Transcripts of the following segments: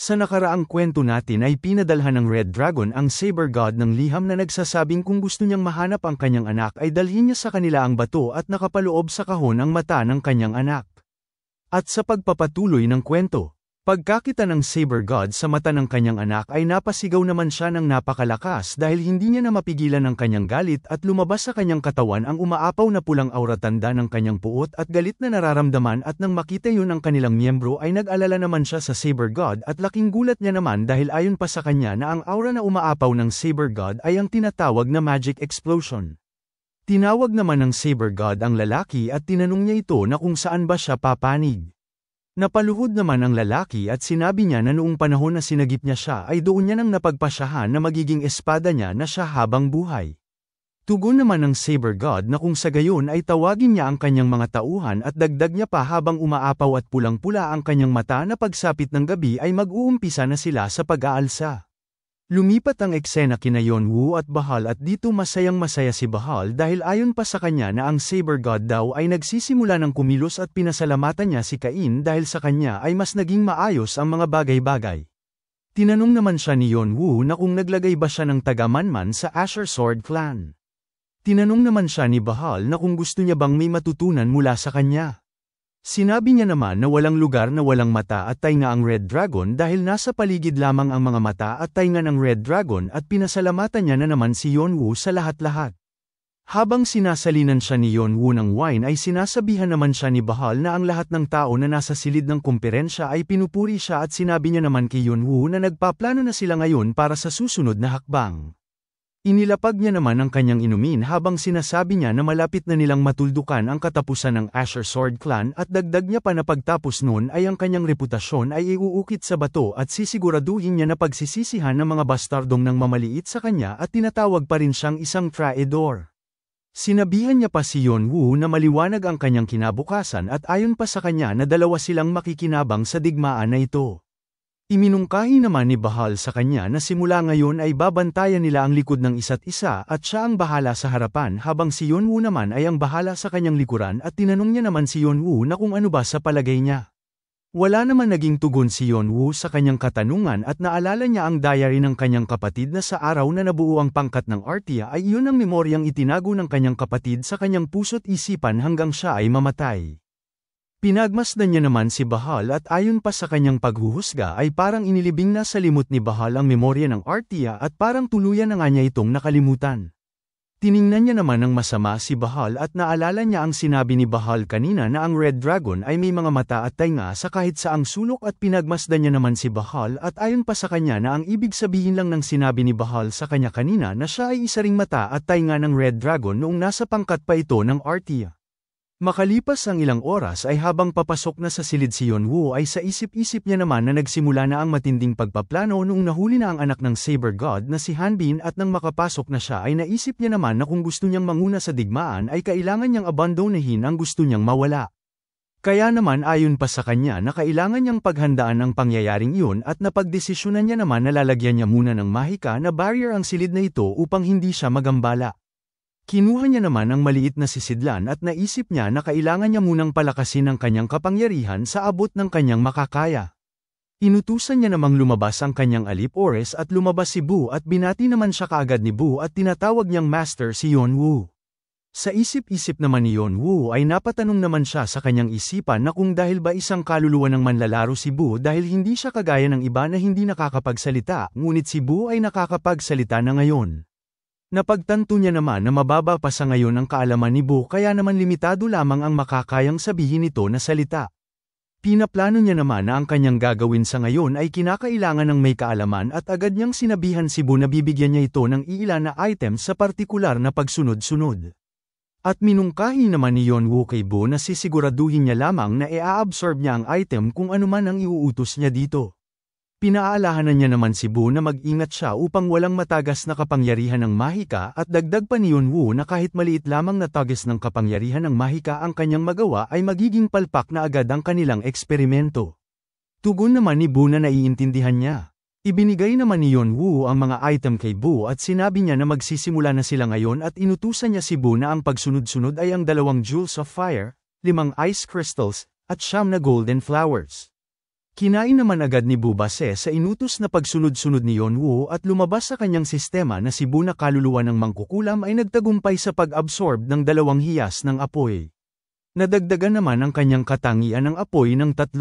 Sa nakaraang kwento natin ay pinadalhan ng Red Dragon ang Saber God ng liham na nagsasabing kung gusto niyang mahanap ang kanyang anak ay dalhin niya sa kanila ang bato at nakapaloob sa kahon ang mata ng kanyang anak. At sa pagpapatuloy ng kwento, pagkakita ng Saber God sa mata ng kanyang anak ay napasigaw naman siya ng napakalakas dahil hindi niya na mapigilan ang kanyang galit at lumabas sa kanyang katawan ang umaapaw na pulang aura tanda ng kanyang puot at galit na nararamdaman at nang makita yun ang kanilang miyembro ay nag-alala naman siya sa Saber God at laking gulat niya naman dahil ayon pa sa kanya na ang aura na umaapaw ng Saber God ay ang tinatawag na Magic Explosion. Tinawag naman ng Saber God ang lalaki at tinanong niya ito na kung saan ba siya papanig. Napaluhod naman ang lalaki at sinabi niya na noong panahon na sinagip niya siya ay doon niya nang napagpasyahan na magiging espada niya na siya habang buhay. Tugon naman ng Saber God na kung sa gayon ay tawagin niya ang kanyang mga tauhan at dagdag niya pa habang umaapaw at pulang-pula ang kanyang mata na pagsapit ng gabi ay mag-uumpisa na sila sa pag-aalsa. Lumipat ang eksena kina Yonwoo at Bahal at dito masayang-masaya si Bahal dahil ayon pa sa kanya na ang Saber God daw ay nagsisimula ng kumilos at pinasalamatan niya si Cain dahil sa kanya ay mas naging maayos ang mga bagay-bagay. Tinanong naman siya ni Yonwoo na kung naglagay ba siya ng taga-manman sa Asher Sword Clan. Tinanong naman siya ni Bahal na kung gusto niya bang may matutunan mula sa kanya. Sinabi niya naman na walang lugar na walang mata at tainga ang Red Dragon dahil nasa paligid lamang ang mga mata at tainga ng Red Dragon at pinasalamatan niya na naman si Yonwoo sa lahat-lahat. Habang sinasalinan siya ni Yonwoo ng wine ay sinasabihan naman siya ni Bahal na ang lahat ng tao na nasa silid ng kumperensya ay pinupuri siya at sinabi niya naman kay Yonwoo na nagpaplano na sila ngayon para sa susunod na hakbang. Inilapag niya naman ang kanyang inumin habang sinasabi niya na malapit na nilang matuldukan ang katapusan ng Asher Sword Clan at dagdag niya pa na pagtapos noon ay ang kanyang reputasyon ay iuukit sa bato at sisiguraduhin niya na pagsisisihan ng mga bastardong nang mamaliit sa kanya at tinatawag pa rin siyang isang traidor. Sinabihan niya pa si Yonwoo na maliwanag ang kanyang kinabukasan at ayon pa sa kanya na dalawa silang makikinabang sa digmaan na ito. Iminungkahi naman ni Bahal sa kanya na simula ngayon ay babantayan nila ang likod ng isa't isa at siya ang bahala sa harapan habang si Yonwoo naman ay ang bahala sa kanyang likuran at tinanong niya naman si Yonwoo na kung ano ba sa palagay niya. Wala naman naging tugon si Yonwoo sa kanyang katanungan at naalala niya ang diary ng kanyang kapatid na sa araw na nabuo ang pangkat ng Artia ay iyon ang memoryang itinago ng kanyang kapatid sa kanyang puso't isipan hanggang siya ay mamatay. Pinagmasdan niya naman si Bahal at ayon pa sa kanyang paghuhusga ay parang inilibing na sa limot ni Bahal ang memorya ng Artia at parang tuluyan na nga niya itong nakalimutan. Tiningnan niya naman ng masama si Bahal at naalala niya ang sinabi ni Bahal kanina na ang Red Dragon ay may mga mata at tainga sa kahit saang sulok at pinagmasdan niya naman si Bahal at ayon pa sa kanya na ang ibig sabihin lang ng sinabi ni Bahal sa kanya kanina na siya ay isa ring mata at tainga ng Red Dragon noong nasa pangkat pa ito ng Artia. Makalipas ang ilang oras ay habang papasok na sa silid si Yonwoo ay sa isip-isip niya naman na nagsimula na ang matinding pagpaplano noong nahuli na ang anak ng Saber God na si Hanbin at nang makapasok na siya ay naisip niya naman na kung gusto niyang manguna sa digmaan ay kailangan niyang abandonahin ang gusto niyang mawala. Kaya naman ayon pa sa kanya na kailangan niyang paghandaan ang pangyayaring iyon at napagdesisyonan niya naman na lalagyan niya muna ng mahika na barrier ang silid na ito upang hindi siya magambala. Kinuha niya naman ang maliit na sisidlan at naisip niya na kailangan niya munang palakasin ang kanyang kapangyarihan sa abot ng kanyang makakaya. Inutusan niya namang lumabas ang kanyang alip Ores at lumabas si Bu at binati naman siya kaagad ni Bu at tinatawag niyang master si Yonwoo. Sa isip-isip naman ni Yonwoo ay napatanong naman siya sa kanyang isipan na kung dahil ba isang kaluluwa ng manlalaro si Bu dahil hindi siya kagaya ng iba na hindi nakakapagsalita ngunit si Bu ay nakakapagsalita na ngayon. Napagtanto niya naman na mababa pa sa ngayon ang kaalaman ni Bu kaya naman limitado lamang ang makakayang sabihin nito na salita. Pinaplano niya naman na ang kanyang gagawin sa ngayon ay kinakailangan ng may kaalaman at agad niyang sinabihan si Bu na bibigyan niya ito ng iilan na items sa partikular na pagsunod-sunod. At minungkahi naman ni Yonwoo kay Bu na sisiguraduhin niya lamang na i-absorb niya ang item kung anuman ang iuutos niya dito. Pinaalahanan niya naman si Bu na mag-ingat siya upang walang matagas na kapangyarihan ng mahika at dagdag pa ni Yonwoo na kahit maliit lamang na tagas ng kapangyarihan ng mahika ang kanyang magawa ay magiging palpak na agad ang kanilang eksperimento. Tugon naman ni Bu na naiintindihan niya. Ibinigay naman ni Yonwoo ang mga item kay Bu at sinabi niya na magsisimula na sila ngayon at inutusan niya si Bu na ang pagsunod-sunod ay ang 2 Jewels of Fire, 5 Ice Crystals, at 9 na Golden Flowers. Kinain naman agad ni Bu base sa inutos na pagsunod-sunod ni Yonwoo at lumabas sa kanyang sistema na si Bu na kaluluwa ng mangkukulam ay nagtagumpay sa pag-absorb ng 2 hiyas ng apoy. Nadagdagan naman ang kanyang katangian ng apoy ng 3.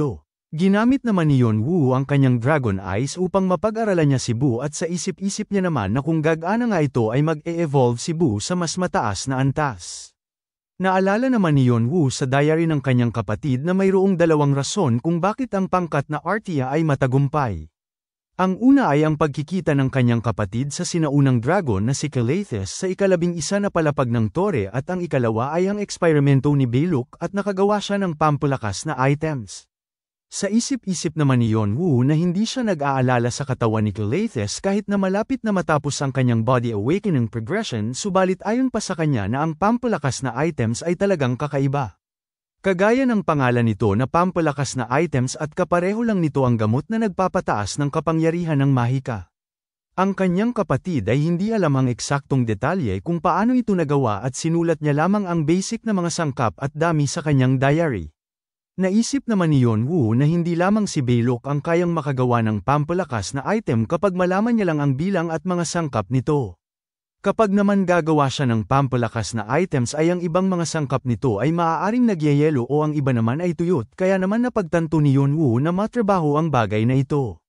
Ginamit naman ni Yonwoo ang kanyang Dragon Eyes upang mapag-aralan niya si Bu at sa isip-isip niya naman na kung gagana nga ito ay mag-e-evolve si Bu sa mas mataas na antas. Naalala naman ni Yonwoo sa diary ng kanyang kapatid na mayroong 2 rason kung bakit ang pangkat na Artia ay matagumpay. Ang una ay ang pagkikita ng kanyang kapatid sa sinaunang dragon na si Calathes sa 11 na palapag ng tore at ang ikalawa ay ang eksperimento ni Beluk at nakagawa siya ng pampalakas na items. Sa isip-isip naman ni Yonwoo na hindi siya nag-aalala sa katawan ni Calathes kahit na malapit na matapos ang kanyang body awakening progression subalit ayon pa sa kanya na ang pampalakas na items ay talagang kakaiba. Kagaya ng pangalan nito na pampalakas na items at kapareho lang nito ang gamot na nagpapataas ng kapangyarihan ng mahika. Ang kanyang kapatid ay hindi alam ang eksaktong detalye kung paano ito nagawa at sinulat niya lamang ang basic na mga sangkap at dami sa kanyang diary. Naisip naman ni Yonwoo na hindi lamang si Beluk ang kayang makagawa ng pampalakas na item kapag malaman niya lang ang bilang at mga sangkap nito. Kapag naman gagawa siya ng pampalakas na items ay ang ibang mga sangkap nito ay maaaring nagyayelo o ang iba naman ay tuyot kaya naman napagtanto ni Yonwoo na matrabaho ang bagay na ito.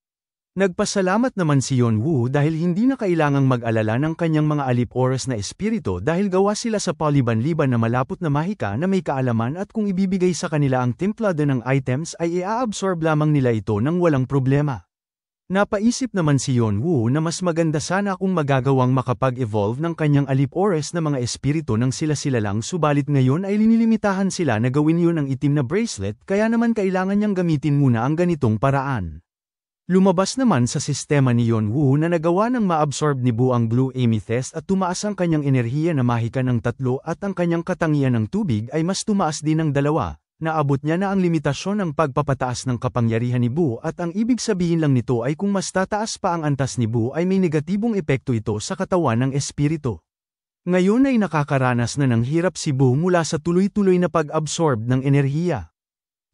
Nagpasalamat naman si Yonwoo dahil hindi na kailangang mag-alala ng kanyang mga alip-oras na espiritu dahil gawa sila sa paliban-liban na malapot na mahika na may kaalaman at kung ibibigay sa kanila ang templado ng items ay i-absorb lamang nila ito nang walang problema. Napaisip naman si Yonwoo na mas maganda sana kung magagawang makapag-evolve ng kanyang alip-oras na mga espiritu nang sila-sila lang subalit ngayon ay linilimitahan sila na gawin yun ang itim na bracelet kaya naman kailangan niyang gamitin muna ang ganitong paraan. Lumabas naman sa sistema ni Yonwoo na nagawa ng ma-absorb ni Bu ang Blue Amethyst at tumaas ang kanyang enerhiya na mahika ng 3 at ang kanyang katangian ng tubig ay mas tumaas din ng 2, naabot niya na ang limitasyon ng pagpapataas ng kapangyarihan ni Bu at ang ibig sabihin lang nito ay kung mas tataas pa ang antas ni Bu ay may negatibong epekto ito sa katawan ng espiritu. Ngayon ay nakakaranas na ng hirap si Bu mula sa tuloy-tuloy na pag-absorb ng enerhiya.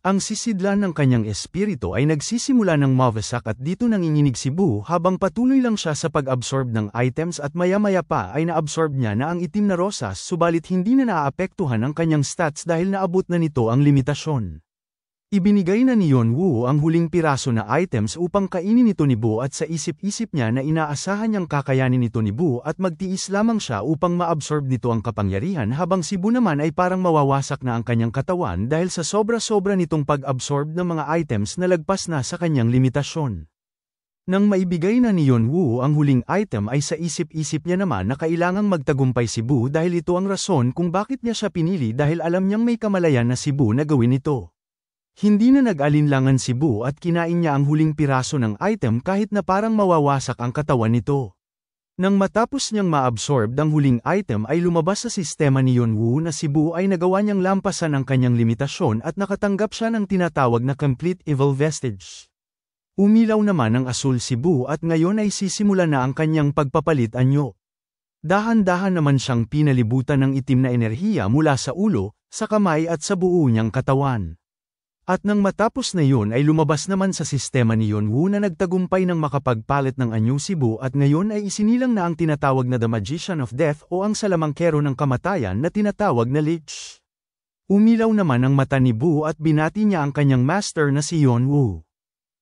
Ang sisidlan ng kanyang espiritu ay nagsisimula ng mawasak at dito nanginginig si Bu habang patuloy lang siya sa pag-absorb ng items at maya-maya pa ay naabsorb niya na ang itim na rosas subalit hindi na naaapektuhan ang kanyang stats dahil naabot na nito ang limitasyon. Ibinigay na ni Yonwoo ang huling piraso na items upang kainin ito ni Bu at sa isip-isip niya na inaasahan niyang kakayanin ito ni Bu at magtiis lamang siya upang maabsorb nito ang kapangyarihan habang si Bu naman ay parang mawawasak na ang kanyang katawan dahil sa sobra-sobra nitong pag-absorb ng mga items na lagpas na sa kanyang limitasyon. Nang maibigay na ni Yonwoo ang huling item ay sa isip-isip niya naman na kailangang magtagumpay si Bu dahil ito ang rason kung bakit niya siya pinili dahil alam niyang may kamalayan na si Bu na gawin ito. Hindi na nag-alinlangan si Bu at kinain niya ang huling piraso ng item kahit na parang mawawasak ang katawan nito. Nang matapos niyang ma-absorb ang huling item ay lumabas sa sistema ni Yonwoo na si Bu ay nagawa niyang lampasan ang kanyang limitasyon at nakatanggap siya ng tinatawag na Complete Evil Vestige. Umilaw naman ang asul si Bu at ngayon ay sisimula na ang kanyang pagpapalit anyo. Dahan-dahan naman siyang pinalibutan ng itim na enerhiya mula sa ulo, sa kamay at sa buo niyang katawan. At nang matapos na yun ay lumabas naman sa sistema ni Yonwoo na nagtagumpay ng makapagpalit ng anyo si Bu at ngayon ay isinilang na ang tinatawag na The Magician of Death o ang salamangkero ng kamatayan na tinatawag na Lich. Umilaw naman ang mata ni Bu at binati niya ang kanyang master na si Yonwoo.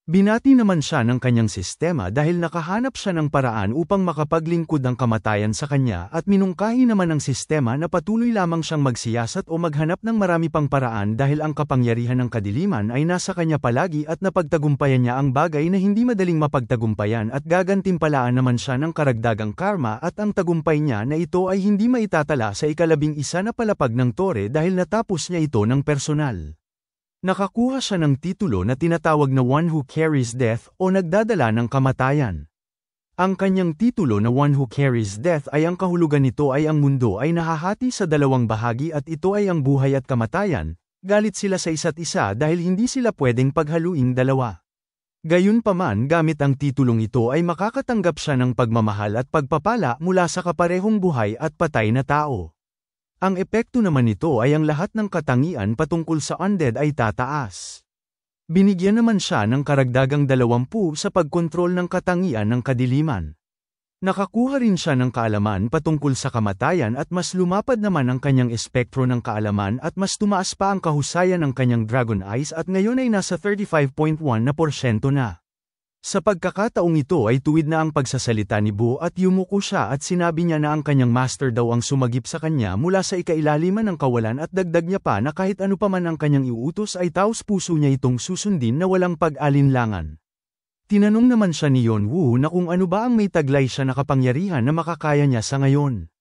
Binati naman siya ng kanyang sistema dahil nakahanap siya ng paraan upang makapaglingkod ang kamatayan sa kanya at minungkahi naman ng sistema na patuloy lamang siyang magsiyasat o maghanap ng marami pang paraan dahil ang kapangyarihan ng kadiliman ay nasa kanya palagi at napagtagumpayan niya ang bagay na hindi madaling mapagtagumpayan at gagantimpalaan naman siya ng karagdagang karma at ang tagumpay niya na ito ay hindi maitatala sa 11 na palapag ng tore dahil natapos niya ito ng personal. Nakakuha siya ng titulo na tinatawag na One Who Carries Death o Nagdadala ng Kamatayan. Ang kanyang titulo na One Who Carries Death ay ang kahulugan nito ay ang mundo ay nahahati sa 2 bahagi at ito ay ang buhay at kamatayan, galit sila sa isa't isa dahil hindi sila pwedeng paghaluing dalawa. Gayunpaman gamit ang titulong ito ay makakatanggap siya ng pagmamahal at pagpapala mula sa kaparehong buhay at patay na tao. Ang epekto naman nito ay ang lahat ng katangian patungkol sa undead ay tataas. Binigyan naman siya ng karagdagang 20 sa pagkontrol ng katangian ng kadiliman. Nakakuha rin siya ng kaalaman patungkol sa kamatayan at mas lumapad naman ang kanyang espektro ng kaalaman at mas tumaas pa ang kahusayan ng kanyang Dragon Eyes at ngayon ay nasa 35.1% na. Sa pagkakataong ito ay tuwid na ang pagsasalita ni Boo at yumuko siya at sinabi niya na ang kanyang master daw ang sumagip sa kanya mula sa ikailaliman ng kawalan at dagdag niya pa na kahit ano pa man ang kanyang iutos ay taos puso niya itong susundin na walang pag-alinlangan. Tinanong naman siya ni Yeonwoo na kung ano ba ang may taglay siya na kapangyarihan na makakaya niya sa ngayon.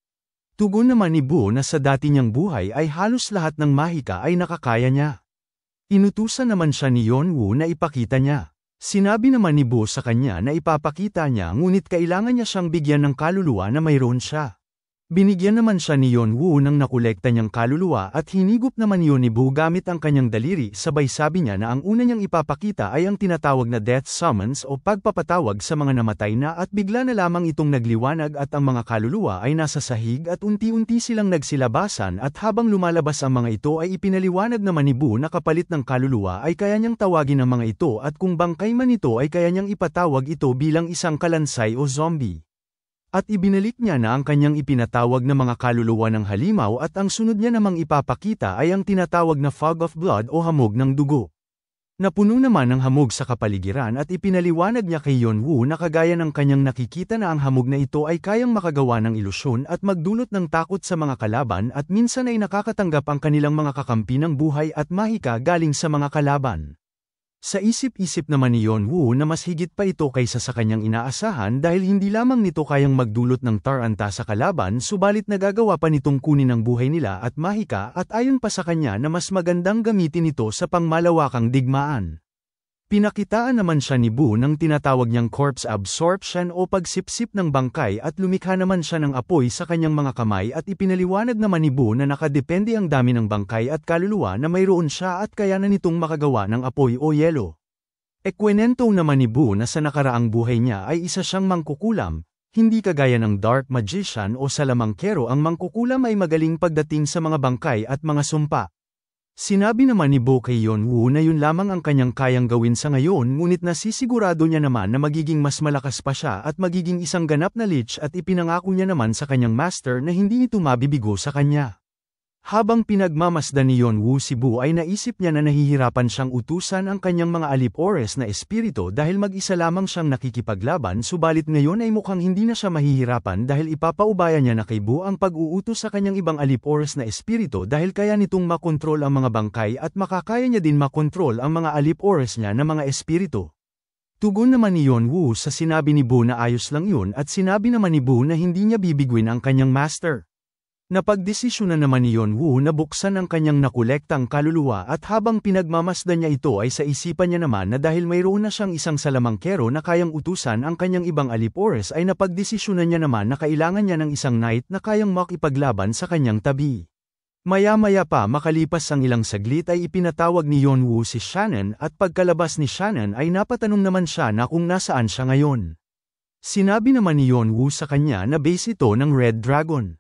Tugon naman ni Boo na sa dati niyang buhay ay halos lahat ng mahika ay nakakaya niya. Inutusan naman siya ni Yeonwoo na ipakita niya. Sinabi naman ni Boo sa kanya na ipapakita niya ngunit kailangan niya siyang bigyan ng kaluluwa na mayroon siya. Binigyan naman siya ni Yeonwoo ng nakolekta niyang kaluluwa at hinigop naman yun ni Boo gamit ang kanyang daliri sabay sabi niya na ang una niyang ipapakita ay ang tinatawag na death summons o pagpapatawag sa mga namatay na at bigla na lamang itong nagliwanag at ang mga kaluluwa ay nasa sahig at unti-unti silang nagsilabasan at habang lumalabas ang mga ito ay ipinaliwanag naman ni Boo na kapalit ng kaluluwa ay kaya niyang tawagin ang mga ito at kung bangkay man ito ay kaya niyang ipatawag ito bilang isang kalansay o zombie. At ibinalik niya na ang kanyang ipinatawag na mga kaluluwa ng halimaw at ang sunod niya namang ipapakita ay ang tinatawag na fog of blood o hamog ng dugo. Napuno naman ang hamog sa kapaligiran at ipinaliwanag niya kay Yeonwoo na kagaya ng kanyang nakikita na ang hamog na ito ay kayang makagawa ng ilusyon at magdulot ng takot sa mga kalaban at minsan ay nakakatanggap ang kanilang mga kakampi ng buhay at mahika galing sa mga kalaban. Sa isip-isip naman ni Yeonwoo na mas higit pa ito kaysa sa kanyang inaasahan dahil hindi lamang nito kayang magdulot ng taranta sa kalaban subalit nagagawa pa nitong kunin ang buhay nila at mahika at ayon pa sa kanya na mas magandang gamitin ito sa pangmalawakang digmaan. Pinakitaan naman siya ni Boo ng tinatawag niyang corpse absorption o pagsipsip ng bangkay at lumikha naman siya ng apoy sa kanyang mga kamay at ipinaliwanag naman ni Boo na nakadepende ang dami ng bangkay at kaluluwa na mayroon siya at kaya na nitong makagawa ng apoy o yelo. Ekwenento naman ni Boo na sa nakaraang buhay niya ay isa siyang mangkukulam, hindi kagaya ng dark magician o salamangkero ang mangkukulam ay magaling pagdating sa mga bangkay at mga sumpa. Sinabi naman ni Boo kay Yeonwoo na yun lamang ang kanyang kayang gawin sa ngayon ngunit nasisigurado niya naman na magiging mas malakas pa siya at magiging isang ganap na lich at ipinangako niya naman sa kanyang master na hindi ito mabibigo sa kanya. Habang pinagmamasdan ni Yeonwoo si Boo ay naisip niya na nahihirapan siyang utusan ang kanyang mga alip-ores na espiritu dahil mag-isa lamang siyang nakikipaglaban subalit ngayon ay mukhang hindi na siya mahihirapan dahil ipapaubaya niya na kay Boo ang pag-uutos sa kanyang ibang alip-ores na espiritu dahil kaya nitong makontrol ang mga bangkay at makakaya niya din makontrol ang mga alip-ores niya na mga espiritu. Tugon naman ni Yeonwoo sa sinabi ni Boo na ayos lang yun at sinabi naman ni Boo na hindi niya bibigwin ang kanyang master. Napagdesisyonan naman ni Yeonwoo na buksan ang kanyang nakolektang kaluluwa at habang pinagmamasdan niya ito ay sa isipan niya naman na dahil mayroon na siyang isang salamangkero na kayang utusan ang kanyang ibang alipores ay napagdesisyonan niya naman na kailangan niya ng isang knight na kayang makipaglaban sa kanyang tabi. Maya-maya pa makalipas ang ilang saglit ay ipinatawag ni Yeonwoo si Shannon at pagkalabas ni Shannon ay napatanong naman siya na kung nasaan siya ngayon. Sinabi naman ni Yeonwoo sa kanya na base ito ng Red Dragon.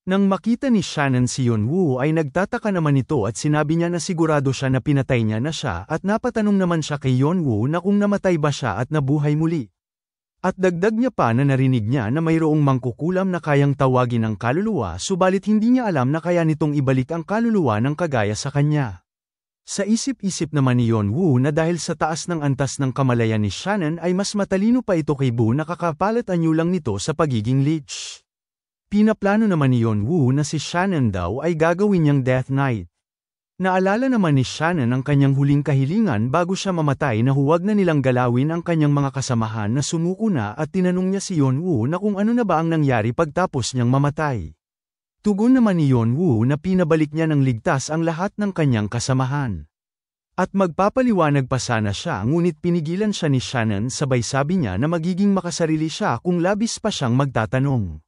Nang makita ni Shannon si Yeonwoo ay nagtataka naman ito at sinabi niya na sigurado siya na pinatay niya na siya at napatanong naman siya kay Yeonwoo na kung namatay ba siya at nabuhay muli. At dagdag niya pa na narinig niya na mayroong mangkukulam na kayang tawagin ang kaluluwa subalit hindi niya alam na kaya nitong ibalik ang kaluluwa ng kagaya sa kanya. Sa isip-isip naman ni Yeonwoo na dahil sa taas ng antas ng kamalayan ni Shannon ay mas matalino pa ito kay Boo na kakapalit anyo lang nito sa pagiging lich. Pinaplano naman ni Yeonwoo na si Shannon daw ay gagawin niyang Death Knight. Naalala naman ni Shannon ang kanyang huling kahilingan bago siya mamatay na huwag na nilang galawin ang kanyang mga kasamahan na sumuko na at tinanong niya si Yeonwoo na kung ano na ba ang nangyari pagtapos niyang mamatay. Tugon naman ni Yeonwoo na pinabalik niya ng ligtas ang lahat ng kanyang kasamahan. At magpapaliwanag pa sana siya ngunit pinigilan siya ni Shannon sabay sabi niya na magiging makasarili siya kung labis pa siyang magtatanong.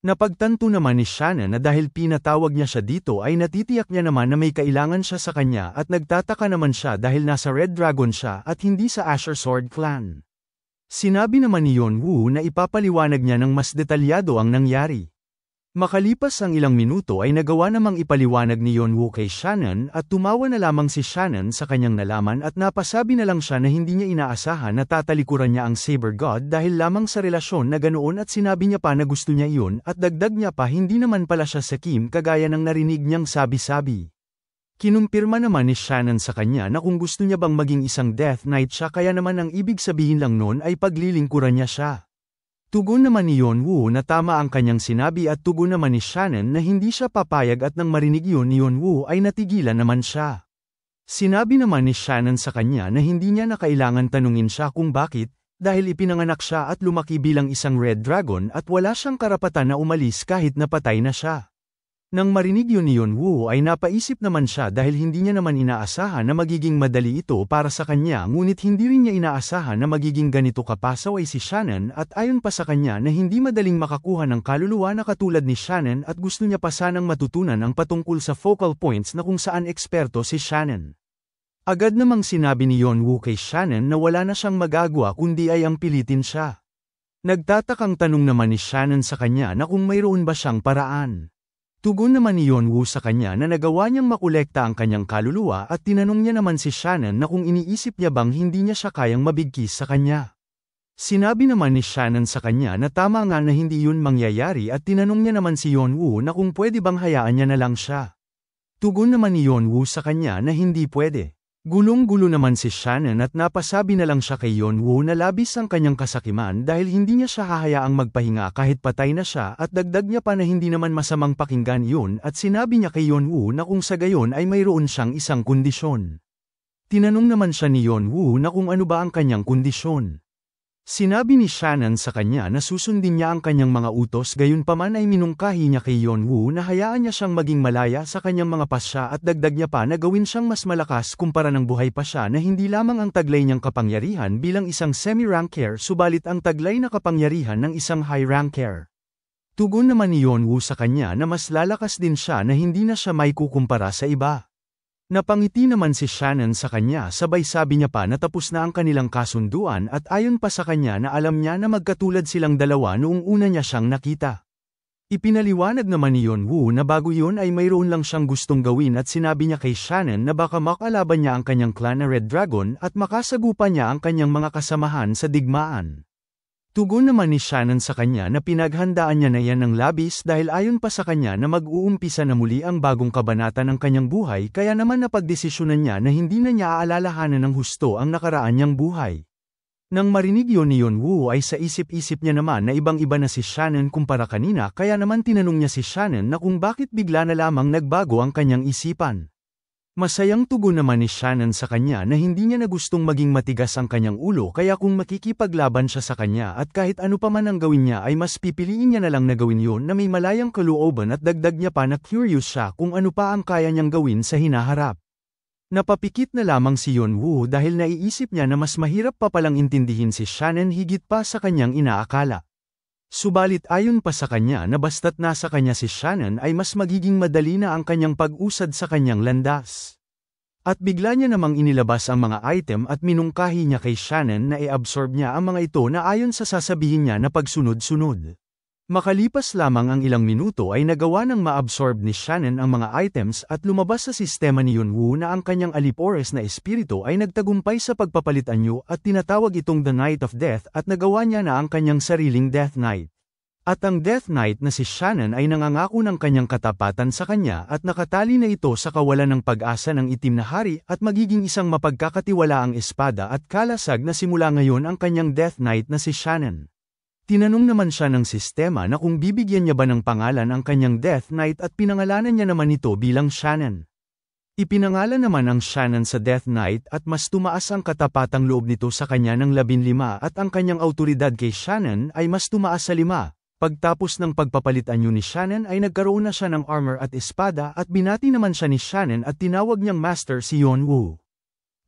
Napagtanto naman ni Shannon na dahil pinatawag niya siya dito ay natitiyak niya naman na may kailangan siya sa kanya at nagtataka naman siya dahil nasa Red Dragon siya at hindi sa Azure Sword Clan. Sinabi naman ni Yeonwoo na ipapaliwanag niya ng mas detalyado ang nangyari. Makalipas ang ilang minuto ay nagawa namang ipaliwanag ni Yeonwoo kay Shannon at tumawa na lamang si Shannon sa kanyang nalaman at napasabi na lang siya na hindi niya inaasahan na tatalikuran niya ang Saber God dahil lamang sa relasyon na ganoon at sinabi niya pa na gusto niya iyon at dagdag niya pa hindi naman pala siya sa Kim kagaya ng narinig niyang sabi-sabi. Kinumpirma naman ni Shannon sa kanya na kung gusto niya bang maging isang Death Knight siya kaya naman ang ibig sabihin lang nun ay paglilingkuran niya siya. Tugon naman ni Yeonwoo na tama ang kanyang sinabi at tugon naman ni Shannon na hindi siya papayag at nang marinig yun ni Yeonwoo ay natigilan naman siya. Sinabi naman ni Shannon sa kanya na hindi niya na kailangan tanungin siya kung bakit, dahil ipinanganak siya at lumaki bilang isang Red Dragon at wala siyang karapatan na umalis kahit napatay na siya. Nang marinig yun ni Yeonwoo ay napaisip naman siya dahil hindi niya naman inaasahan na magiging madali ito para sa kanya ngunit hindi rin niya inaasahan na magiging ganito kapasaway si Shannon at ayon pa sa kanya na hindi madaling makakuha ng kaluluwa na katulad ni Shannon at gusto niya pa sanang matutunan ang patungkol sa focal points na kung saan eksperto si Shannon. Agad namang sinabi ni Yeonwoo kay Shannon na wala na siyang magagawa kundi ay ang pilitin siya. Nagtatakang tanong naman ni Shannon sa kanya na kung mayroon ba siyang paraan. Tugon naman ni Yeonwoo sa kanya na nagawa niyang makolekta ang kanyang kaluluwa at tinanong niya naman si Shannon na kung iniisip niya bang hindi niya siya kayang mabigkis sa kanya. Sinabi naman ni Shannon sa kanya na tama nga na hindi yun mangyayari at tinanong niya naman si Yeonwoo na kung pwede bang hayaan niya na lang siya. Tugon naman ni Yeonwoo sa kanya na hindi pwede. Gulong-gulo naman si Shannon at napasabi na lang siya kay Yeonwoo na labis ang kanyang kasakiman dahil hindi niya siya hahayaang magpahinga kahit patay na siya at dagdag niya pa na hindi naman masamang pakinggan yun at sinabi niya kay Yeonwoo na kung sa gayon ay mayroon siyang isang kondisyon. Tinanong naman siya ni Yeonwoo na kung ano ba ang kanyang kondisyon. Sinabi ni Shannon sa kanya na susundin niya ang kanyang mga utos gayunpaman ay minungkahi niya kay Yeonwoo na hayaan niya siyang maging malaya sa kanyang mga pasya at dagdag niya pa na gawin siyang mas malakas kumpara ng buhay pa siya na hindi lamang ang taglay niyang kapangyarihan bilang isang semi-ranker subalit ang taglay na kapangyarihan ng isang high-ranker. Tugon naman ni Yeonwoo sa kanya na mas lalakas din siya na hindi na siya may kukumpara sa iba. Napangiti naman si Shannon sa kanya sabay sabi niya pa na tapos na ang kanilang kasunduan at ayon pa sa kanya na alam niya na magkatulad silang dalawa noong una niya siyang nakita. Ipinaliwanag naman ni Yeonwoo na bago yun ay mayroon lang siyang gustong gawin at sinabi niya kay Shannon na baka makalaban niya ang kanyang clan na Red Dragon at makasagupa niya ang kanyang mga kasamahan sa digmaan. Tugon naman ni Shannon sa kanya na pinaghandaan niya na yan ng labis dahil ayon pa sa kanya na mag-uumpisa na muli ang bagong kabanata ng kanyang buhay kaya naman napagdesisyonan niya na hindi na niya aalalahanan ng husto ang nakaraan niyang buhay. Nang marinig yun ni Yeonwoo ay sa isip-isip niya naman na ibang-iba na si Shannon kumpara kanina kaya naman tinanong niya si Shannon na kung bakit bigla na lamang nagbago ang kanyang isipan. Masayang tugon naman ni Shannon sa kanya na hindi niya na gustong maging matigas ang kanyang ulo kaya kung makikipaglaban siya sa kanya at kahit ano pa man ang gawin niya ay mas pipiliin niya na lang na gawin yun na may malayang kalooban at dagdag niya pa na curious siya kung ano pa ang kaya niyang gawin sa hinaharap. Napapikit na lamang si Yeonwoo dahil naiisip niya na mas mahirap pa palang intindihin si Shannon higit pa sa kanyang inaakala. Subalit ayon pa sa kanya na basta't nasa kanya si Shannon ay mas magiging madali na ang kanyang pag-usad sa kanyang landas. At bigla niya namang inilabas ang mga item at minungkahi niya kay Shannon na i-absorb niya ang mga ito na ayon sa sasabihin niya na pagsunod-sunod. Makalipas lamang ang ilang minuto ay nagawa ng ma-absorb ni Shannon ang mga items at lumabas sa sistema ni Yeonwoo na ang kanyang alipores na espiritu ay nagtagumpay sa pagpapalit anyo at tinatawag itong The Knight of Death at nagawa niya na ang kanyang sariling Death Knight. At ang Death Knight na si Shannon ay nangangako ng kanyang katapatan sa kanya at nakatali na ito sa kawalan ng pag-asa ng itim na hari at magiging isang mapagkakatiwalaang espada at kalasag na simula ngayon ang kanyang Death Knight na si Shannon. Tinanong naman siya ng sistema na kung bibigyan niya ba ng pangalan ang kanyang Death Knight at pinangalanan niya naman ito bilang Shannon. Ipinangalan naman ang Shannon sa Death Knight at mas tumaas ang katapatang loob nito sa kanya ng 15 at ang kanyang autoridad kay Shannon ay mas tumaas sa 5. Pagtapos ng pagpapalit anyo ni Shannon ay nagkaroon na siya ng armor at espada at binati naman siya ni Shannon at tinawag niyang master si Yeonwoo.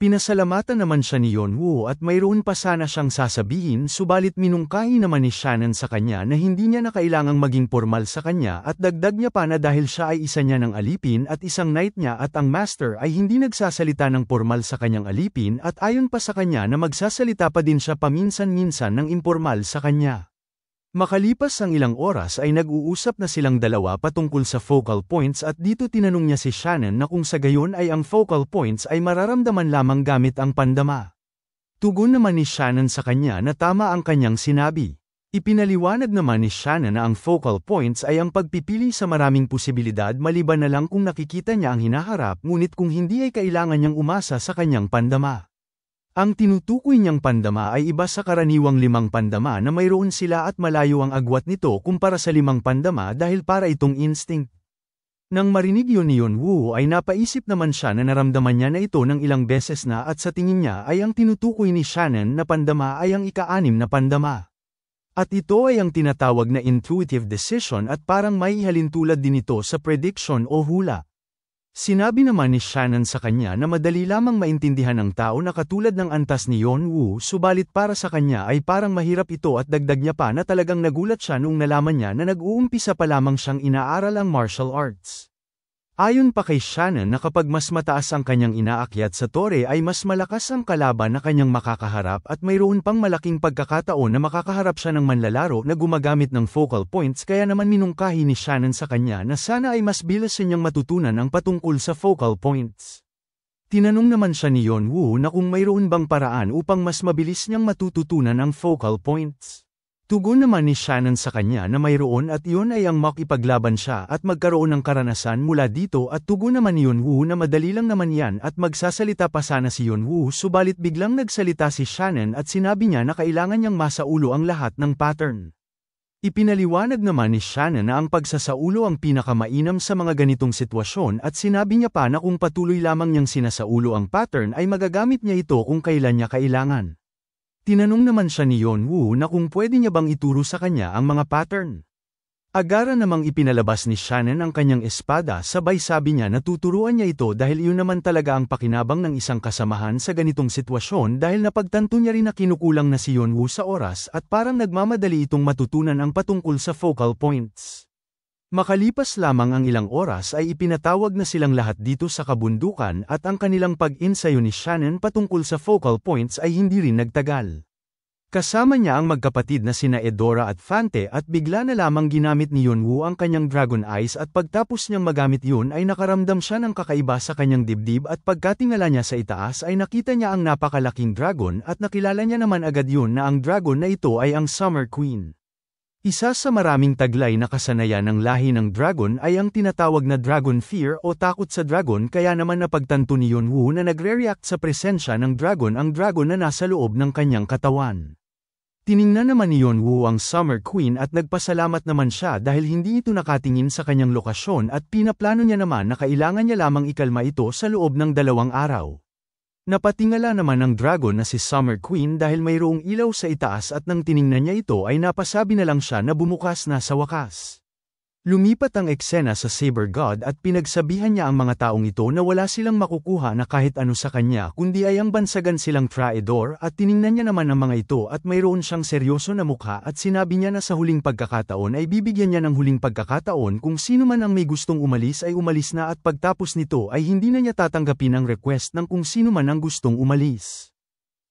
Pinasalamatan naman siya ni Yeonwoo at mayroon pa sana siyang sasabihin subalit minungkahi naman ni Shannon sa kanya na hindi niya na kailangang maging formal sa kanya at dagdag niya pa na dahil siya ay isa niya ng alipin at isang knight niya at ang master ay hindi nagsasalita ng formal sa kanyang alipin at ayon pa sa kanya na magsasalita pa din siya paminsan-minsan ng impormal sa kanya. Makalipas ang ilang oras ay nag-uusap na silang dalawa patungkol sa focal points at dito tinanong niya si Shannon na kung sa gayon ay ang focal points ay mararamdaman lamang gamit ang pandama. Tugon naman ni Shannon sa kanya na tama ang kanyang sinabi. Ipinaliwanag naman ni Shannon na ang focal points ay ang pagpipili sa maraming posibilidad maliban na lang kung nakikita niya ang hinaharap ngunit kung hindi ay kailangan niyang umasa sa kanyang pandama. Ang tinutukoy niyang pandama ay iba sa karaniwang 5 pandama na mayroon sila at malayo ang agwat nito kumpara sa 5 pandama dahil para itong instinct. Nang marinig yun ni Yonwoo ay napaisip naman siya na naramdaman niya na ito ng ilang beses na at sa tingin niya ay ang tinutukoy ni Shannon na pandama ay ang ika-6 na pandama. At ito ay ang tinatawag na intuitive decision at parang may ihalintulad din ito sa prediction o hula. Sinabi naman ni Shannon sa kanya na madali lamang maintindihan ng tao na katulad ng antas ni Yonwoo subalit para sa kanya ay parang mahirap ito at dagdag niya pa na talagang nagulat siya noong nalaman niya na nag-uumpisa pa lamang siyang inaaral ang martial arts. Ayon pa kay Shannon na kapag mas mataas ang kanyang inaakyat sa tore ay mas malakas ang kalaban na kanyang makakaharap at mayroon pang malaking pagkakataon na makakaharap siya ng manlalaro na gumagamit ng focal points kaya naman minungkahi ni Shannon sa kanya na sana ay mas bilis niyang matutunan ang patungkol sa focal points. Tinanong naman siya ni Yonwoo na kung mayroon bang paraan upang mas mabilis niyang matututunan ang focal points. Tugon naman ni Shannon sa kanya na mayroon at iyon ay ang makipaglaban siya at magkaroon ng karanasan mula dito at tugon naman ni Yonwoo na madali lang naman yan at magsasalita pa sana si Yonwoo subalit biglang nagsalita si Shannon at sinabi niya na kailangan niyang masaulo ang lahat ng pattern. Ipinaliwanag naman ni Shannon na ang pagsasaulo ang pinakamainam sa mga ganitong sitwasyon at sinabi niya pa na kung patuloy lamang niyang sinasaulo ang pattern ay magagamit niya ito kung kailan niya kailangan. Tinanong naman siya ni Yonwoo na kung pwede niya bang ituro sa kanya ang mga pattern. Agara namang ipinalabas ni Shannon ang kanyang espada sabay sabi niya na tuturuan niya ito dahil iyon naman talaga ang pakinabang ng isang kasamahan sa ganitong sitwasyon dahil napagtanto niya rin na kinukulang na si Yonwoo sa oras at parang nagmamadali itong matutunan ang patungkol sa focal points. Makalipas lamang ang ilang oras ay ipinatawag na silang lahat dito sa kabundukan at ang kanilang pag-ensayo ni Shannon patungkol sa focal points ay hindi rin nagtagal. Kasama niya ang magkapatid na sina Edora at Fante at bigla na lamang ginamit ni Yonwoo ang kanyang Dragon Eyes at pagtapos niyang magamit yun ay nakaramdam siya ng kakaiba sa kanyang dibdib at pagkatingala niya sa itaas ay nakita niya ang napakalaking dragon at nakilala niya naman agad yun na ang dragon na ito ay ang Summer Queen. Isa sa maraming taglay na kasanayan ng lahi ng dragon ay ang tinatawag na dragon fear o takot sa dragon kaya naman napagtanto ni Yonwoo na nagre-react sa presensya ng dragon ang dragon na nasa loob ng kanyang katawan. Tiningnan naman ni Yonwoo ang Summer Queen at nagpasalamat naman siya dahil hindi ito nakatingin sa kanyang lokasyon at pinaplano niya naman na kailangan niya lamang ikalma ito sa loob ng 2 araw. Napatingala naman ng dragon na si Summer Queen dahil mayroong ilaw sa itaas at nang tiningnan niya ito ay napasabi na lang siya na bumukas na sa wakas. Lumipat ang eksena sa Saber God at pinagsabihan niya ang mga taong ito na wala silang makukuha na kahit ano sa kanya kundi ay ang bansagan silang traidor at tiningnan niya naman ang mga ito at mayroon siyang seryoso na mukha at sinabi niya na sa huling pagkakataon ay bibigyan niya ng huling pagkakataon kung sino man ang may gustong umalis ay umalis na at pagtapos nito ay hindi na niya tatanggapin ang request ng kung sino man ang gustong umalis.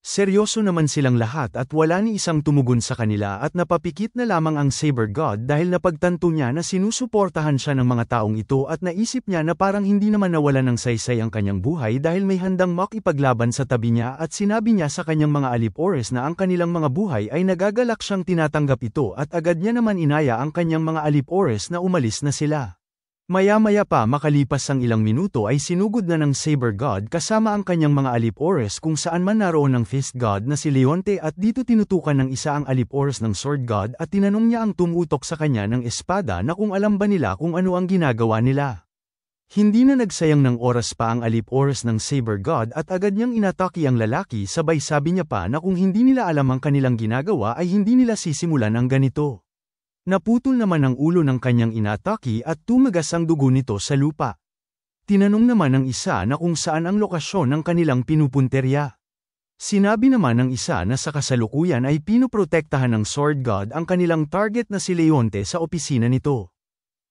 Seryoso naman silang lahat at wala ni isang tumugon sa kanila at napapikit na lamang ang Saber God dahil napagtanto niya na sinusuportahan siya ng mga taong ito at naisip niya na parang hindi naman nawala ng saysay ang kanyang buhay dahil may handang makipaglaban sa tabi niya at sinabi niya sa kanyang mga alipores na ang kanilang mga buhay ay nagagalak siyang tinatanggap ito at agad niya naman inaya ang kanyang mga alipores na umalis na sila. Maya-maya pa makalipas ang ilang minuto ay sinugod na ng Saber God kasama ang kanyang mga alipores kung saan man naroon ng Fist God na si Leonte at dito tinutukan ng isa ang alipores ng Sword God at tinanong niya ang tumutok sa kanya ng espada na kung alam ba nila kung ano ang ginagawa nila. Hindi na nagsayang ng oras pa ang alipores ng Saber God at agad niyang inatake ang lalaki sabay sabi niya pa na kung hindi nila alam ang kanilang ginagawa ay hindi nila sisimulan ang ganito. Naputol naman ang ulo ng kanyang inatake at tumagas ang dugo nito sa lupa. Tinanong naman ng isa na kung saan ang lokasyon ng kanilang pinupunterya. Sinabi naman ng isa na sa kasalukuyan ay pinoprotektahan ng Sword God ang kanilang target na si Leonte sa opisina nito.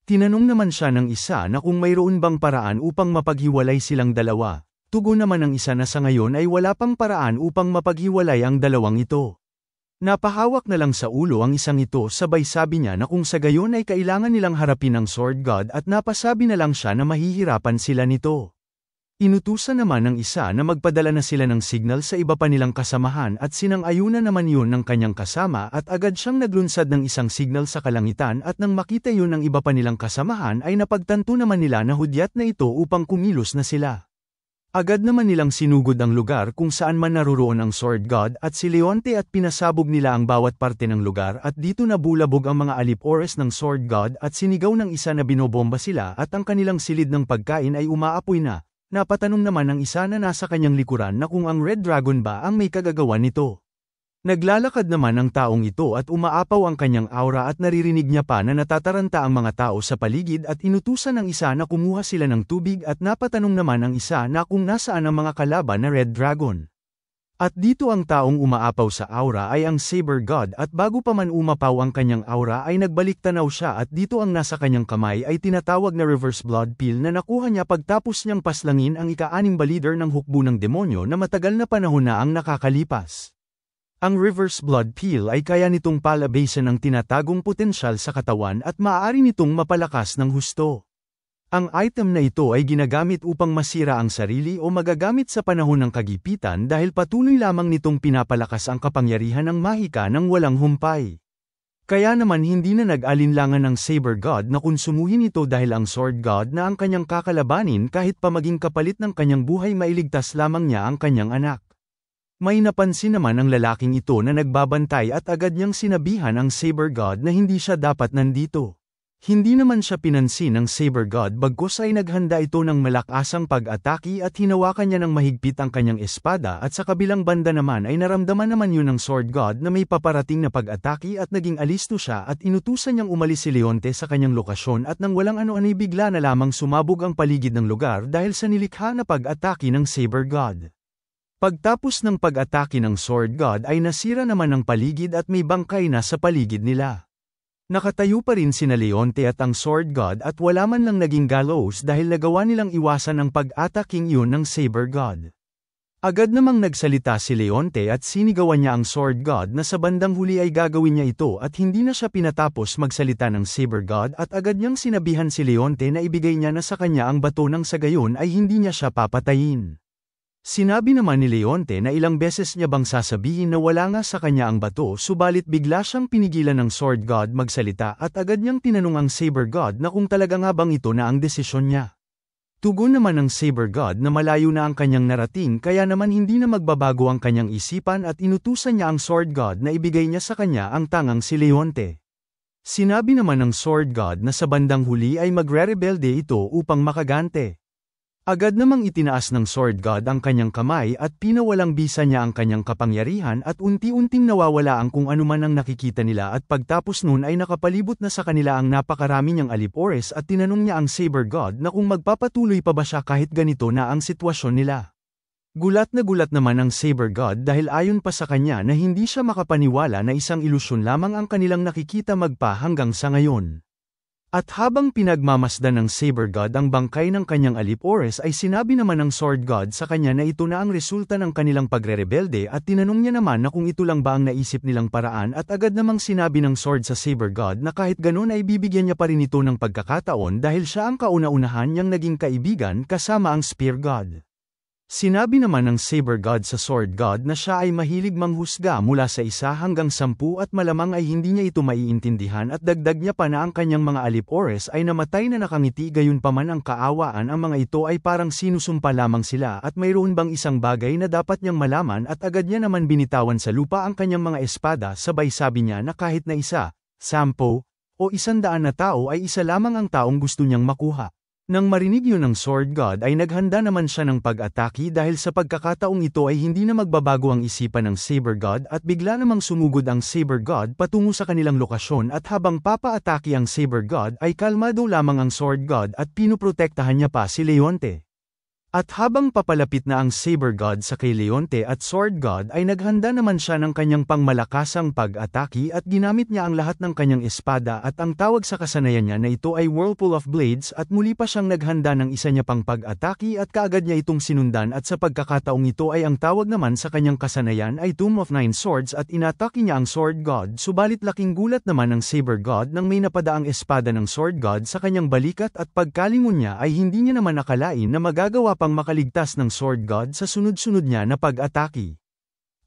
Tinanong naman siya ng isa na kung mayroon bang paraan upang mapaghiwalay silang dalawa. Tugon naman ng isa na sa ngayon ay wala pang paraan upang mapaghiwalay ang dalawang ito. Napahawak na lang sa ulo ang isang ito sabay sabi niya na kung sa gayon ay kailangan nilang harapin ang Sword God at napasabi na lang siya na mahihirapan sila nito. Inutusan naman ng isa na magpadala na sila ng signal sa iba pa nilang kasamahan at sinang-ayunan naman yun ng kanyang kasama at agad siyang naglunsad ng isang signal sa kalangitan at nang makita yun ng iba pa nilang kasamahan ay napagtanto naman nila na hudyat na ito upang kumilos na sila. Agad naman nilang sinugod ang lugar kung saan man naroroon ang Sword God at si Leonte at pinasabog nila ang bawat parte ng lugar at dito nabulabog ang mga alip-ores ng Sword God at sinigaw ng isa na binobomba sila at ang kanilang silid ng pagkain ay umaapoy na. Napatanong naman ng isa na nasa kanyang likuran na kung ang Red Dragon ba ang may kagagawan nito. Naglalakad naman ang taong ito at umaapaw ang kanyang aura at naririnig niya pa na natataranta ang mga tao sa paligid at inutusan ng isa na kumuha sila ng tubig at napatanong naman ang isa na kung nasaan ang mga kalaban na Red Dragon. At dito ang taong umaapaw sa aura ay ang Saber God at bago pa man umapaw ang kanyang aura ay nagbalik tanaw siya at dito ang nasa kanyang kamay ay tinatawag na Reverse Blood Pill na nakuha niya pagtapos niyang paslangin ang ika-6 leader ng hukbo ng demonyo na matagal na panahon na ang nakakalipas. Ang Reverse Blood Pill ay kaya nitong palabasan ang tinatagong potensyal sa katawan at maaari nitong mapalakas ng husto. Ang item na ito ay ginagamit upang masira ang sarili o magagamit sa panahon ng kagipitan dahil patuloy lamang nitong pinapalakas ang kapangyarihan ng mahika ng walang humpay. Kaya naman hindi na nag-alinlangan ng Saber God na konsumuhin ito dahil ang Sword God na ang kanyang kakalabanin kahit pa maging kapalit ng kanyang buhay mailigtas lamang niya ang kanyang anak. May napansin naman ang lalaking ito na nagbabantay at agad niyang sinabihan ang Saber God na hindi siya dapat nandito. Hindi naman siya pinansin ng Saber God bagkus ay naghanda ito ng malakasang pag-atake at hinawakan niya ng mahigpit ang kanyang espada at sa kabilang banda naman ay naramdaman naman yun ng Sword God na may paparating na pag-atake at naging alisto siya at inutusan niyang umalis si Leonte sa kanyang lokasyon at nang walang ano-ano'y bigla na lamang sumabog ang paligid ng lugar dahil sa nilikha na pag-atake ng Saber God. Pagtapos ng pag-atake ng Sword God ay nasira naman ang paligid at may bangkay na sa paligid nila. Nakatayo pa rin sina Leonte at ang Sword God at wala man lang naging gallows dahil nagawa nilang iwasan ang pag-ataking yun ng Saber God. Agad namang nagsalita si Leonte at sinigawan niya ang Sword God na sa bandang huli ay gagawin niya ito at hindi na siya pinatapos magsalita ng Saber God at agad niyang sinabihan si Leonte na ibigay niya na sa kanya ang bato nang sa gayon ay hindi niya siya papatayin. Sinabi naman ni Leonte na ilang beses niya bang sasabihin na wala nga sa kanya ang bato subalit bigla siyang pinigilan ng Sword God magsalita at agad niyang tinanong ang Saber God na kung talaga nga bang ito na ang desisyon niya. Tugon naman ng Saber God na malayo na ang kanyang narating kaya naman hindi na magbabago ang kanyang isipan at inutusan niya ang Sword God na ibigay niya sa kanya ang tangang si Leonte. Sinabi naman ng Sword God na sa bandang huli ay magre-rebelde ito upang makagante. Agad namang itinaas ng Sword God ang kanyang kamay at pinawalang bisa niya ang kanyang kapangyarihan at unti-unting nawawala ang kung anuman ang nakikita nila at pagtapos nun ay nakapalibot na sa kanila ang napakarami niyang alip-ores at tinanong niya ang Saber God na kung magpapatuloy pa ba siya kahit ganito na ang sitwasyon nila. Gulat na gulat naman ang Saber God dahil ayon pa sa kanya na hindi siya makapaniwala na isang ilusyon lamang ang kanilang nakikita magpa hanggang sa ngayon. At habang pinagmamasdan ng Saber God ang bangkay ng kanyang alip-ores ay sinabi naman ng Sword God sa kanya na ito na ang resulta ng kanilang pagre-rebelde at tinanong niya naman na kung ito lang ba ang naisip nilang paraan at agad namang sinabi ng Sword sa Saber God na kahit ganun ay bibigyan niya pa rin ito ng pagkakataon dahil siya ang kauna-unahan niyang naging kaibigan kasama ang Spear God. Sinabi naman ng Saber God sa Sword God na siya ay mahilig manghusga mula sa 1 hanggang 10 at malamang ay hindi niya ito maiintindihan at dagdag niya pa na ang kanyang mga alip-ores ay namatay na nakangiti gayunpaman ang kaawaan ang mga ito ay parang sinusumpa lamang sila at mayroon bang isang bagay na dapat niyang malaman at agad niya naman binitawan sa lupa ang kanyang mga espada sabay sabi niya na kahit na 1, 10, o 100 na tao ay isa lamang ang taong gusto niyang makuha. Nang marinig yun ng Sword God ay naghanda naman siya ng pag-atake dahil sa pagkakataong ito ay hindi na magbabago ang isipan ng Saber God at bigla namang sumugod ang Saber God patungo sa kanilang lokasyon at habang papa-atake ang Saber God ay kalmado lamang ang Sword God at pinoprotektahan niya pa si Leonte. At habang papalapit na ang Saber God sa kay Leonte at Sword God ay naghanda naman siya ng kanyang pangmalakasang pag-atake at ginamit niya ang lahat ng kanyang espada at ang tawag sa kasanayan niya na ito ay Whirlpool of Blades at muli pa siyang naghanda ng isa niya pang pag-atake at kaagad niya itong sinundan at sa pagkakataong ito ay ang tawag naman sa kanyang kasanayan ay Tomb of Nine Swords at inatake niya ang Sword God subalit laking gulat naman ng Saber God nang may napadaang espada ng Sword God sa kanyang balikat at pagkalingon niya ay hindi niya naman nakalain na magagawa pang makaligtas ng Sword God sa sunod-sunod niya na pag-atake.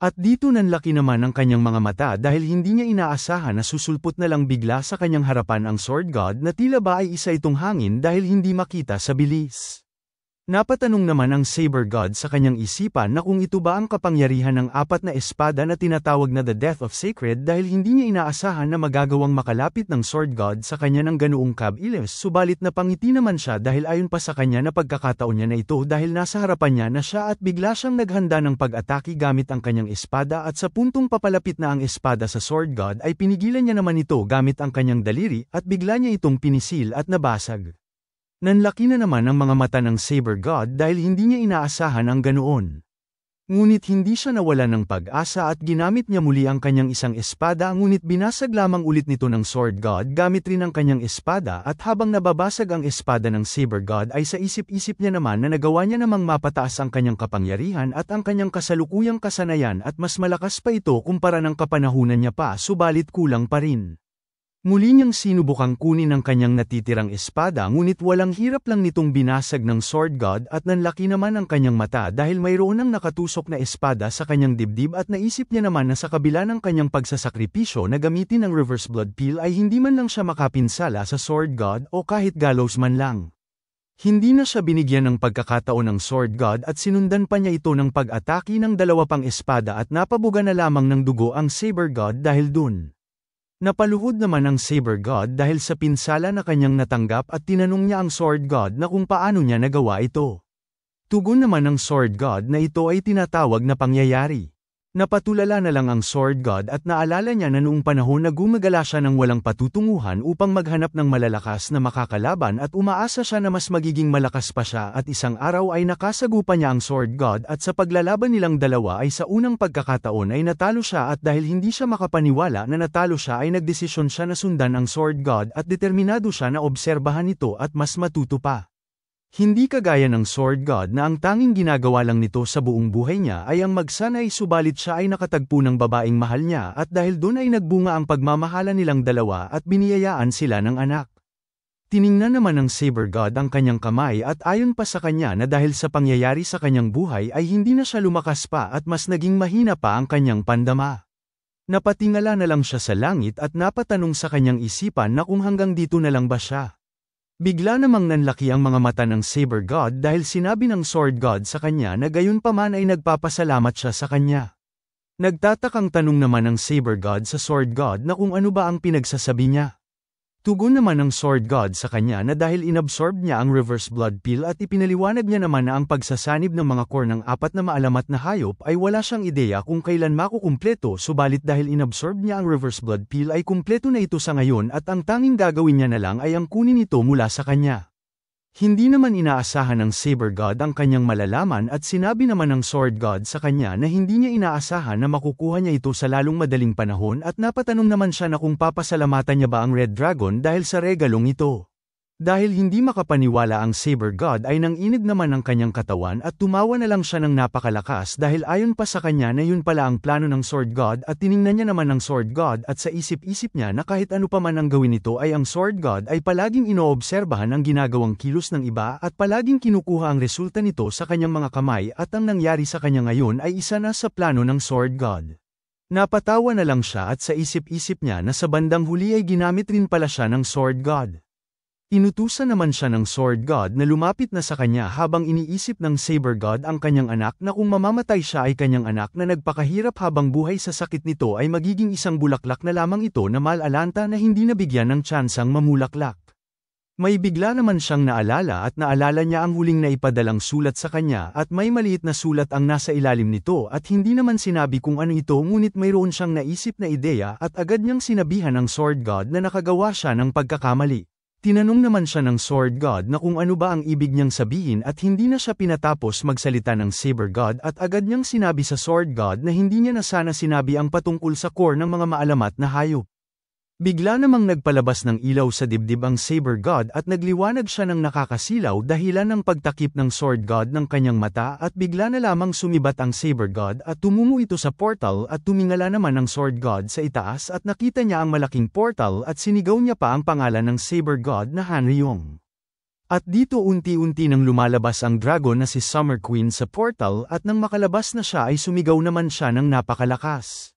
At dito nanlaki naman ang kanyang mga mata dahil hindi niya inaasahan na susulpot na lang bigla sa kanyang harapan ang Sword God na tila ba ay isa itong hangin dahil hindi makita sa bilis. Napatanong naman ang Saber God sa kanyang isipan na kung ito ba ang kapangyarihan ng apat na espada na tinatawag na The Death of Sacred dahil hindi niya inaasahan na magagawang makalapit ng Sword God sa kanya ng ganoong kabilis subalit napangiti naman siya dahil ayon pa sa kanya na pagkakataon niya na ito dahil nasa harapan niya na siya at bigla siyang naghanda ng pag-atake gamit ang kanyang espada at sa puntong papalapit na ang espada sa Sword God ay pinigilan niya naman ito gamit ang kanyang daliri at bigla niya itong pinisil at nabasag. Nanlaki na naman ang mga mata ng Saber God dahil hindi niya inaasahan ang ganoon. Ngunit hindi siya nawala ng pag-asa at ginamit niya muli ang kanyang isang espada ngunit binasag lamang ulit nito ng Sword God gamit rin ang kanyang espada at habang nababasag ang espada ng Saber God ay sa isip-isip niya naman na nagawa niya namang mapataas ang kanyang kapangyarihan at ang kanyang kasalukuyang kasanayan at mas malakas pa ito kumpara ng kapanahunan niya pa subalit kulang pa rin. Muli niyang sinubukang kunin ang kanyang natitirang espada ngunit walang hirap lang nitong binasag ng Sword God at nanlaki naman ang kanyang mata dahil mayroon ng nakatusok na espada sa kanyang dibdib at naisip niya naman na sa kabila ng kanyang pagsasakripisyo na gamitin ang Reverse Blood Peel ay hindi man lang siya makapinsala sa Sword God o kahit gallows man lang. Hindi na siya binigyan ng pagkakataon ng Sword God at sinundan pa niya ito ng pag-atake ng dalawa pang espada at napabuga na lamang ng dugo ang Saber God dahil dun. Napaluhod naman ang Saber God dahil sa pinsala na kanyang natanggap at tinanong niya ang Sword God na kung paano niya nagawa ito. Tugon naman ng Sword God na ito ay tinatawag na pangyayari. Napatulala na lang ang Sword God at naalala niya na noong panahon na gumagala siya ng walang patutunguhan upang maghanap ng malalakas na makakalaban at umaasa siya na mas magiging malakas pa siya at isang araw ay nakasagupa niya ang Sword God at sa paglalaban nilang dalawa ay sa unang pagkakataon ay natalo siya at dahil hindi siya makapaniwala na natalo siya ay nagdesisyon siya na sundan ang Sword God at determinado siya na obserbahan ito at mas matuto pa. Hindi kagaya ng Sword God na ang tanging ginagawa lang nito sa buong buhay niya ay ang magsanay subalit siya ay nakatagpo ng babaeng mahal niya at dahil doon ay nagbunga ang pagmamahala nilang dalawa at biniyayaan sila ng anak. Tiningnan naman ng Saber God ang kanyang kamay at ayon pa sa kanya na dahil sa pangyayari sa kanyang buhay ay hindi na siya lumakas pa at mas naging mahina pa ang kanyang pandama. Napatingala na lang siya sa langit at napatanong sa kanyang isipan na kung hanggang dito na lang ba siya. Bigla namang nanlaki ang mga mata ng Saber God dahil sinabi ng Sword God sa kanya na gayunpaman ay nagpapasalamat siya sa kanya. Nagtatakang tanong naman ng Saber God sa Sword God na kung ano ba ang pinagsasabi niya. Tugon naman ng Sword God sa kanya na dahil inabsorb niya ang Reverse Blood Peel at ipinaliwanag niya naman na ang pagsasanib ng mga core ng apat na maalamat na hayop ay wala siyang ideya kung kailan makukumpleto subalit dahil inabsorb niya ang Reverse Blood Peel ay kumpleto na ito sa ngayon at ang tanging gagawin niya na lang ay ang kunin ito mula sa kanya. Hindi naman inaasahan ng Saber God ang kanyang malalaman at sinabi naman ng Sword God sa kanya na hindi niya inaasahan na makukuha niya ito sa lalong madaling panahon at napatanong naman siya na kung papasalamatan niya ba ang Red Dragon dahil sa regalong ito. Dahil hindi makapaniwala ang Saber God ay nanginig naman ang kanyang katawan at tumawa na lang siya ng napakalakas dahil ayon pa sa kanya na yun pala ang plano ng Sword God at tiningnan niya naman ng Sword God at sa isip-isip niya na kahit ano pa man ang gawin nito ay ang Sword God ay palaging inoobserbahan ang ginagawang kilos ng iba at palaging kinukuha ang resulta nito sa kanyang mga kamay at ang nangyari sa kanya ngayon ay isa na sa plano ng Sword God. Napatawa na lang siya at sa isip-isip niya na sa bandang huli ay ginamit rin pala siya ng Sword God. Inutusan naman siya ng Sword God na lumapit na sa kanya habang iniisip ng Saber God ang kanyang anak na kung mamamatay siya ay kanyang anak na nagpakahirap habang buhay sa sakit nito ay magiging isang bulaklak na lamang ito na mal-alanta na hindi nabigyan ng tsansang mamulaklak. May bigla naman siyang naalala at naalala niya ang huling naipadalang sulat sa kanya at may maliit na sulat ang nasa ilalim nito at hindi naman sinabi kung ano ito ngunit mayroon siyang naisip na ideya at agad niyang sinabihan ang Sword God na nakagawa siya ng pagkakamali. Tinanong naman siya ng Sword God na kung ano ba ang ibig niyang sabihin at hindi na siya pinatapos magsalita ng Saber God at agad niyang sinabi sa Sword God na hindi niya na sana sinabi ang patungkol sa core ng mga maalamat na hayop. Bigla namang nagpalabas ng ilaw sa dibdib ang Saber God at nagliwanag siya ng nakakasilaw dahilan ng pagtakip ng Sword God ng kanyang mata at bigla na lamang sumibat ang Saber God at tumungo ito sa portal at tumingala naman ang Sword God sa itaas at nakita niya ang malaking portal at sinigaw niya pa ang pangalan ng Saber God na Hanryong. At dito unti-unti nang lumalabas ang dragon na si Summer Queen sa portal at nang makalabas na siya ay sumigaw naman siya ng napakalakas.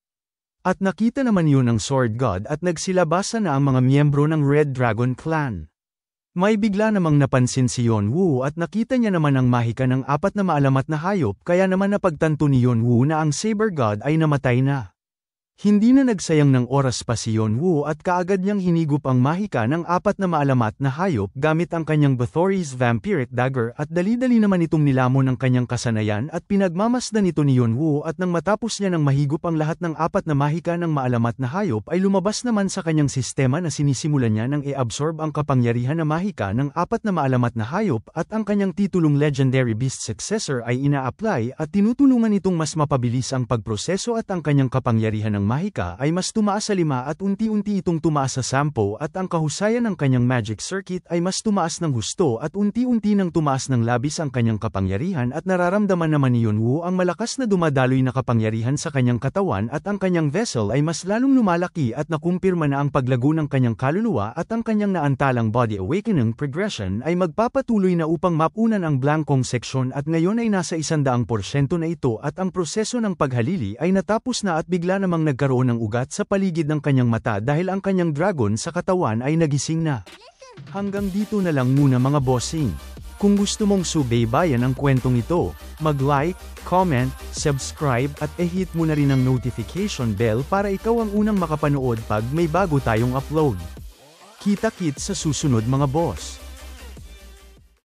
At nakita naman yun ng Sword God at nagsilabasa na ang mga miyembro ng Red Dragon Clan. May bigla namang napansin si Yonwoo at nakita niya naman ang mahika ng 4 na maalamat na hayop kaya naman napagtanto ni Yonwoo na ang Saber God ay namatay na. Hindi na nagsayang ng oras pa si Yonwoo at kaagad niyang hinigup ang mahika ng 4 na maalamat na hayop gamit ang kanyang Bathory's Vampiric Dagger at dali-dali naman itong nilamon ng kanyang kasanayan at pinagmamasdan nito ni Yonwoo at nang matapos niya ng mahigup ang lahat ng 4 na mahika ng maalamat na hayop ay lumabas naman sa kanyang sistema na sinisimulan niya nang i-absorb ang kapangyarihan na mahika ng 4 na maalamat na hayop at ang kanyang titulong Legendary Beast Successor ay ina-apply at tinutulungan itong mas mapabilis ang pagproseso at ang kanyang kapangyarihan ng mahika ay mas tumaas sa 5 at unti-unti itong tumaas sa 10 at ang kahusayan ng kanyang magic circuit ay mas tumaas ng husto at unti-unti nang tumaas ng labis ang kanyang kapangyarihan at nararamdaman naman ni Yonwoo ang malakas na dumadaloy na kapangyarihan sa kanyang katawan at ang kanyang vessel ay mas lalong lumalaki at nakumpirma na ang paglago ng kanyang kaluluwa at ang kanyang naantalang body awakening progression ay magpapatuloy na upang mapunan ang blankong seksyon at ngayon ay nasa 100% na ito at ang proseso ng paghalili ay natapos na at bigla namang nagkaroon ng ugat sa paligid ng kanyang mata dahil ang kanyang dragon sa katawan ay nagising na. Hanggang dito na lang muna mga bossing. Kung gusto mong subaybayan ang kwentong ito, mag-like, comment, subscribe at i-hit mo na rin ang notification bell para ikaw ang unang makapanood pag may bago tayong upload. Kita-kits sa susunod mga boss.